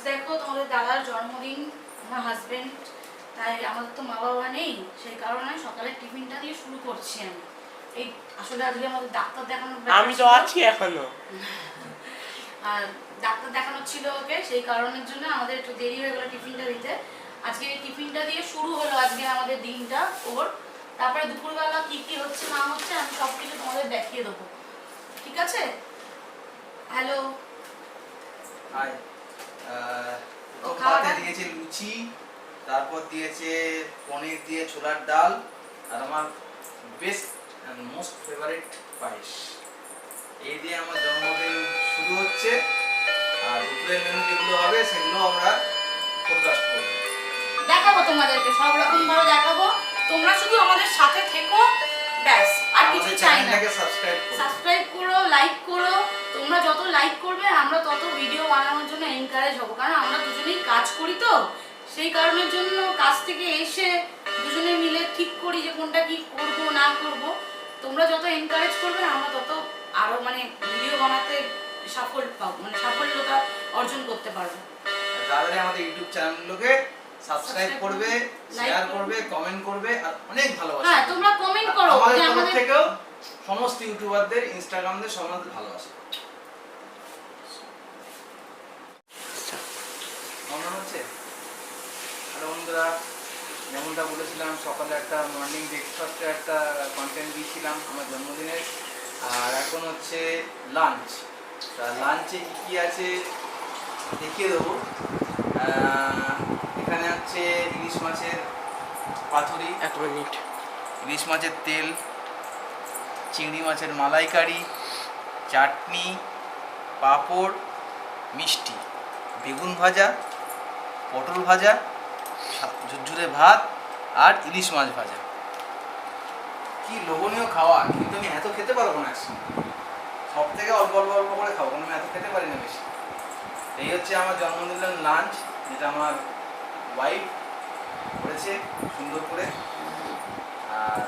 দেখো তোমাদের দাদার জন্মদিন, আমার হাজবেন্ড, তাই আমাদের তো মা বাবা নেই, সেই কারণে সকালে টিফিনটা দিয়ে শুরু করছি আমি। এই আসলে আজকে আমাদের ডাক্তার দেখানোর আমি তো আছি এখনো। আর ডাক্তার দেখানো ছিল ওকে, সেই কারণের জন্য আমাদের একটু দেরি হয়ে গেল টিফিনটা দিতে। আজকে এই টিফিনটা দিয়ে শুরু হলো আজকে আমাদের দিনটা ওর। তারপরে দুপুরবেলা কি কি হচ্ছে না হচ্ছে আমি সব কিছু তোমাদের দেখিয়ে দেবো, ঠিক আছে? Hello, hi. খাওয়াতে দিয়েছে লুচি, তারপর দিয়েছে পনির দিয়ে ছোলার ডাল, আর আমার বেস্ট অ্যান্ড মোস্ট ফেভারিট পায়েস। এই দিয়ে আমার জন্মদিন শুরু হচ্ছে। আর দুপুরের মেনু যেগুলো হবে সেগুলো আমরা ফোরকাস্ট করব, দেখাবো তোমাদেরকে, সব রকম ভাবে দেখাবো। তোমরা শুধু আমাদের সাথে থেকো, ব্যাস, আর কিছু আমাদের চাই না। চ্যানেলটাকে সাবস্ক্রাইব করো। সাবস্ক্রাইব করো, লাইক করো। তোমরা যত লাইক করবে আমরা তত ভিডিও বানানোর জন্য এনকারেজ হবো, কারণ আমরা দুজনেই কাজ করি তো, সেই কারণের জন্য কাজ থেকে এসে দুজনে মিলে ঠিক করি যে কোনটা কি করব না করব। তোমরা যত এনকারেজ করবে আমরা তত আরো মানে ভিডিও বানাতে সাফল্যতা অর্জন করতে পারবো। তাড়াতাড়ি আমাদের ইউটিউব চ্যানেলগুলোকে সাবস্ক্রাইব করবে, শেয়ার করবে, কমেন্ট করবে, আর অনেক ভালোবাসা। হ্যাঁ, তোমরা কমেন্ট করো যে আমাদের তরফ আমাদের থেকেও সমস্ত ইউটিউবারদের, ইনস্টাগ্রামদের সমাজ ভালোবাসা। কেমন হচ্ছে? হ্যালো বন্ধুরা, যেমনটা বলেছিলাম সকালে একটা মর্নিং ব্রেকফাস্টে একটা কন্টেন্ট দিয়েছিলাম আমার জন্মদিনের। আর এখন হচ্ছে লাঞ্চ। তা লাঞ্চে কী কী আছে দেখিয়ে দেবো। এখানে হচ্ছে ইলিশ মাছের পাতুরি, 1 মিনিট, ইলিশ মাছের তেল, চিংড়ি মাছের মালাইকারি, চাটনি, পাঁপড়, মিষ্টি, বেগুন ভাজা, পটল ভাজা, ঝুরঝুরে ভাত, আর ইলিশ মাছ ভাজা। কি লোভনীয় খাওয়া, কিন্তু আমি এত খেতে পারবো না একসঙ্গে। সব থেকে অল্প অল্প অল্প করে খাবো, কারণ আমি এত খেতে পারি না বেশি। এই হচ্ছে আমার জন্মদিনের লাঞ্চ, যেটা আমার ওয়াইফ করেছে সুন্দর করে। আর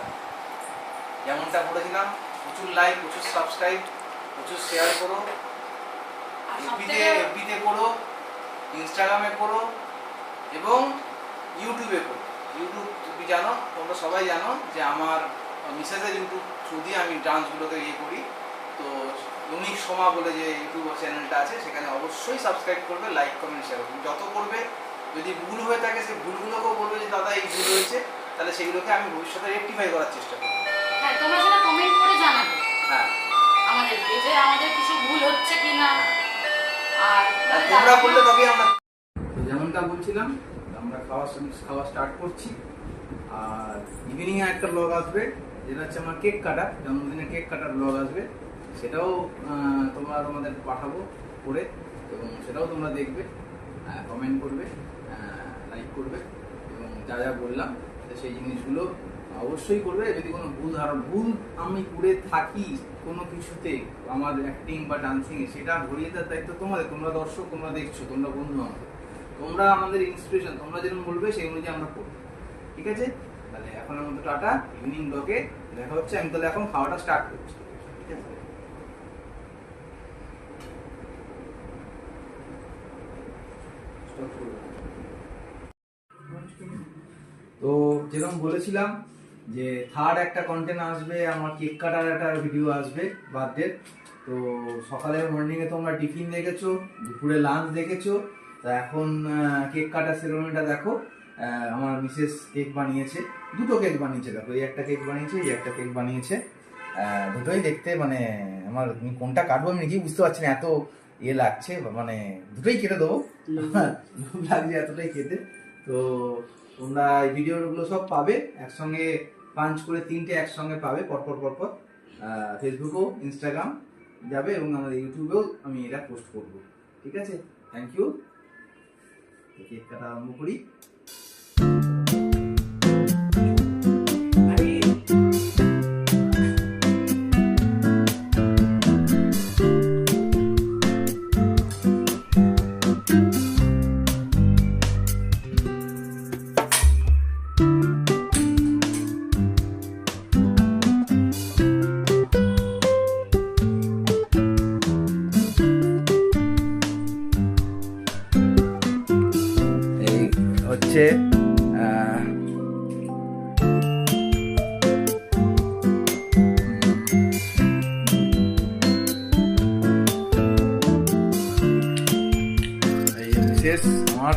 যেমনটা বলেছিলাম, প্রচুর লাইক, প্রচুর সাবস্ক্রাইব, প্রচুর শেয়ার করো, এফবিতে করো, ইনস্টাগ্রামে করো, এবং ইউটিউবে করো। ইউটিউব তুমি জানো, তোমরা সবাই জানো যে আমার মিসেসের ইউটিউব থ্রু দিয়ে আমি ডান্সগুলোকে করি। তো ইউনিক সোমা বলে যে ইউটিউব চ্যানেলটা আছে, সেখানে অবশ্যই সাবস্ক্রাইব করবে, লাইক কমেন্ট শেয়ার করবে। যত করবে, যদি ভুল হয়ে থাকে সেই ভুলগুলোকেও বলবে যে দাদা এই ভুল হয়েছে, তাহলে সেগুলোকে আমি ভবিষ্যতে রেকটিফাই করার চেষ্টা করবো। হ্যাঁ, তোমরা সেটা কমেন্ট করে জানাবে হ্যাঁ, আমাদেরকে যে আমাদের কিছু ভুল হচ্ছে কিনা। আর তোমরা বললে তবেই আমরা। যেমনটা বলছিলাম, আমরা খাওয়া স্টার্ট করছি। আর ইভিনিংয়ে একটা ব্লগ আসবে, যেটা হচ্ছে আমার কেক কাটা, জন্মদিনের কেক কাটার ব্লগ আসবে। সেটাও তোমাদের পাঠাবো করে, এবং সেটাও তোমরা দেখবে, কমেন্ট করবে, লাইক করবে, এবং যা যা বললাম সেই জিনিসগুলো অবশ্যই করবে। যদি কোনো ভুল আমি করে থাকি কোনো কিছুতে, আমার অ্যাক্টিং বা ডান্সিংয়ে, সেটা ভরিয়ে দেওয়ার দায়িত্ব তোমাদের। তোমরা দর্শক, তোমরা দেখছো, তোমরা বন্ধু আমাদের, তোমরা আমাদের ইন্সপিরেশন। তোমরা যেরকম বলবে সেই অনুযায়ী আমরা করবো, ঠিক আছে? তাহলে এখন আমাদের টাটা, ইভিনিং ব্লগে দেখা হচ্ছে। আমি তাহলে এখন খাওয়াটা স্টার্ট করছি, ঠিক আছে? তো যেরকম বলেছিলাম যে থার্ড একটা কন্টেন্ট আসবে, আমার কেক কাটার একটা ভিডিও আসবে বার্থডে। তো সকালে মর্নিংয়ে তোমরা টিফিন দেখেছো, দুপুরে লাঞ্চ দেখেছো, তা এখন কেক কাটার সেরেমনিটা দেখো। আমার মিসেস কেক বানিয়েছে, দুটো কেক বানিয়েছে। দেখো, এই একটা কেক বানিয়েছে, এই একটা কেক বানিয়েছে। দুটোই দেখতে মানে আমার কোনটা কাটবো আমি নিজেই বুঝতে পারছি না, এত লাগছে। মানে দুটোই কেটে দেবো, লোভ লাগছে এতটাই খেতে। তো তোমরা এই ভিডিওগুলো সব পাবে একসঙ্গে, পাঞ্চ করে 3টে একসঙ্গে পাবে পরপর পরপর। ফেসবুকও, ইনস্টাগ্রাম যাবে, এবং আমাদের ইউটিউবেও আমি এটা পোস্ট করবো, ঠিক আছে? Thank you. কেক কাটা আরম্ভ করি। হচ্ছে এই মিসেস আমার